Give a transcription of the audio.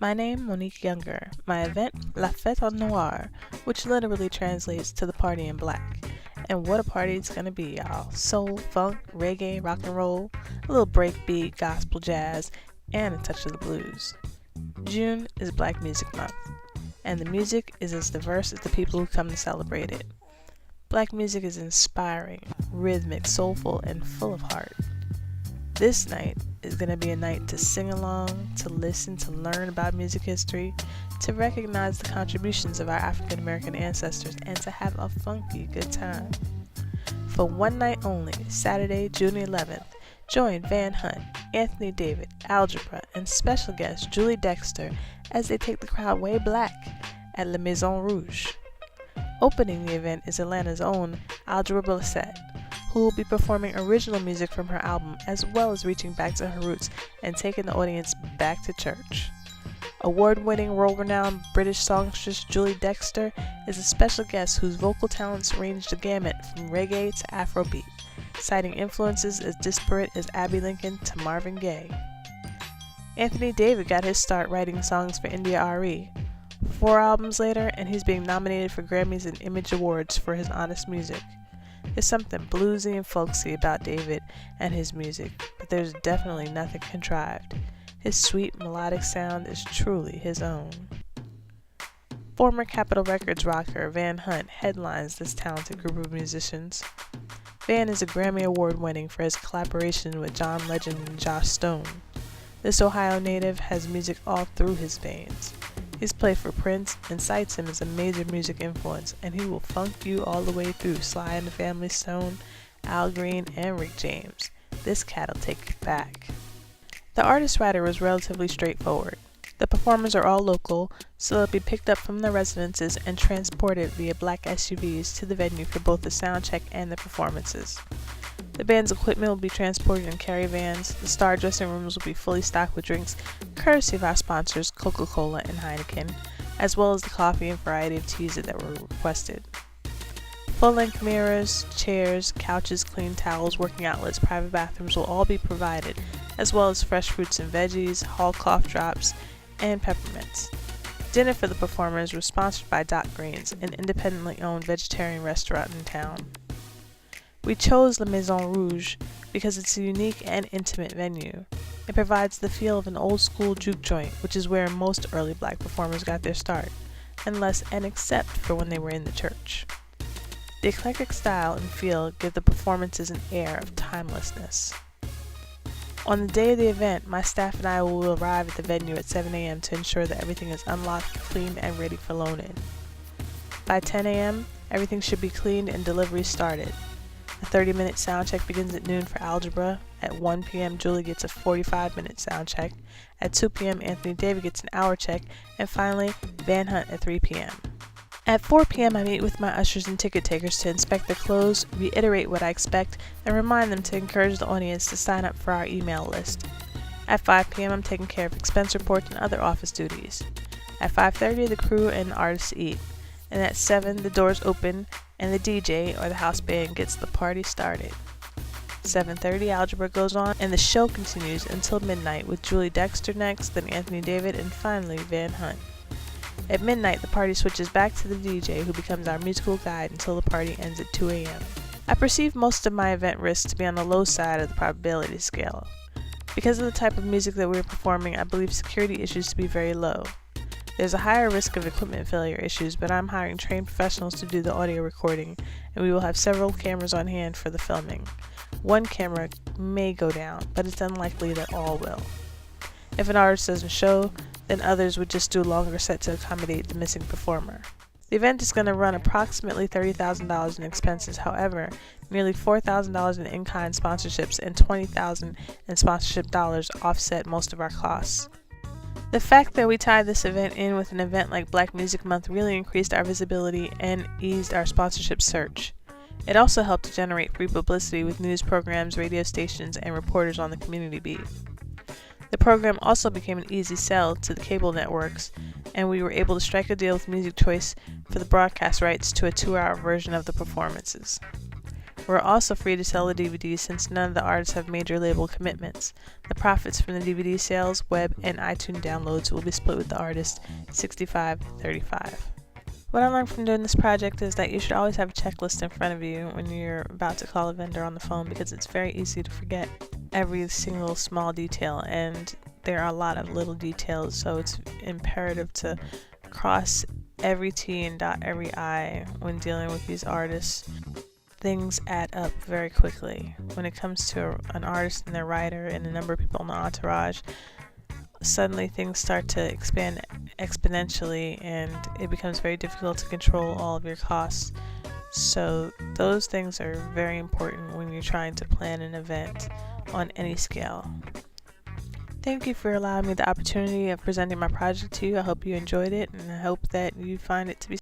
My name, Monique Younger. My event, La Fête en Noir, which literally translates to the party in black. And what a party it's gonna be, y'all. Soul, funk, reggae, rock and roll, a little breakbeat, gospel jazz, and a touch of the blues. June is Black Music Month, and the music is as diverse as the people who come to celebrate it. Black music is inspiring, rhythmic, soulful, and full of heart. This night is going to be a night to sing along, to listen, to learn about music history, to recognize the contributions of our African American ancestors, and to have a funky good time. For one night only, Saturday, June 11th, join Van Hunt, Anthony David, Algebra, and special guest Julie Dexter as they take the crowd way black at La Maison Rouge. Opening the event is Atlanta's own Algebra Blessett, who will be performing original music from her album as well as reaching back to her roots and taking the audience back to church. Award-winning, world-renowned British songstress Julie Dexter is a special guest whose vocal talents range the gamut from reggae to Afrobeat, citing influences as disparate as Abbey Lincoln to Marvin Gaye. Anthony David got his start writing songs for India RE. 4 albums later, and he's being nominated for Grammys and Image Awards for his honest music. There's something bluesy and folksy about David and his music, but there's definitely nothing contrived. His sweet, melodic sound is truly his own. Former Capitol Records rocker Van Hunt headlines this talented group of musicians. Van is a Grammy Award winning for his collaboration with John Legend and Josh Stone. This Ohio native has music all through his veins. He's played for Prince and cites him as a major music influence, and he will funk you all the way through Sly and the Family Stone, Al Green, and Rick James. This cat'll take you back. The artist rider was relatively straightforward. The performers are all local, so they'll be picked up from their residences and transported via black SUVs to the venue for both the sound check and the performances. The band's equipment will be transported in carry vans. The star dressing rooms will be fully stocked with drinks, courtesy of our sponsors Coca-Cola and Heineken, as well as the coffee and variety of teas that were requested. Full-length mirrors, chairs, couches, clean towels, working outlets, private bathrooms will all be provided, as well as fresh fruits and veggies, hall cough drops, and peppermints. Dinner for the performers was sponsored by Doc Greens, an independently owned vegetarian restaurant in town. We chose La Maison Rouge because it's a unique and intimate venue. It provides the feel of an old-school juke joint, which is where most early black performers got their start, unless and except for when they were in the church. The eclectic style and feel give the performances an air of timelessness. On the day of the event, my staff and I will arrive at the venue at 7 a.m. to ensure that everything is unlocked, cleaned, and ready for loan-in. By 10 a.m., everything should be cleaned and delivery started. A 30-minute sound check begins at noon for Algebra. At 1 p.m., Julie gets a 45-minute sound check. At 2 p.m., Anthony David gets an hour check. And finally, Van Hunt at 3 p.m. At 4 p.m., I meet with my ushers and ticket takers to inspect their clothes, reiterate what I expect, and remind them to encourage the audience to sign up for our email list. At 5 p.m., I'm taking care of expense reports and other office duties. At 5:30, the crew and the artists eat. And at 7, the doors open and the DJ or the house band gets the party started. 7:30, Algebra goes on and the show continues until midnight with Julie Dexter next, then Anthony David, and finally Van Hunt. At midnight, the party switches back to the DJ, who becomes our musical guide until the party ends at 2 a.m. I perceive most of my event risks to be on the low side of the probability scale. Because of the type of music that we're performing, I believe security issues to be very low. There's a higher risk of equipment failure issues, but I'm hiring trained professionals to do the audio recording, and we will have several cameras on hand for the filming. One camera may go down, but it's unlikely that all will. If an artist doesn't show, then others would just do a longer set to accommodate the missing performer. The event is going to run approximately $30,000 in expenses. However, nearly $4,000 in in-kind sponsorships and $20,000 in sponsorship dollars offset most of our costs. The fact that we tied this event in with an event like Black Music Month really increased our visibility and eased our sponsorship search. It also helped to generate free publicity with news programs, radio stations, and reporters on the community beat. The program also became an easy sell to the cable networks, and we were able to strike a deal with Music Choice for the broadcast rights to a 2-hour version of the performances. We're also free to sell the DVDs since none of the artists have major label commitments. The profits from the DVD sales, web, and iTunes downloads will be split with the artist 65-35. What I learned from doing this project is that you should always have a checklist in front of you when you're about to call a vendor on the phone, because it's very easy to forget every single small detail, and there are a lot of little details, so it's imperative to cross every T and dot every I when dealing with these artists. Things add up very quickly. When it comes to an artist and their writer and a number of people in the entourage, suddenly things start to expand exponentially and it becomes very difficult to control all of your costs. So those things are very important when you're trying to plan an event on any scale. Thank you for allowing me the opportunity of presenting my project to you. I hope you enjoyed it, and I hope that you find it to be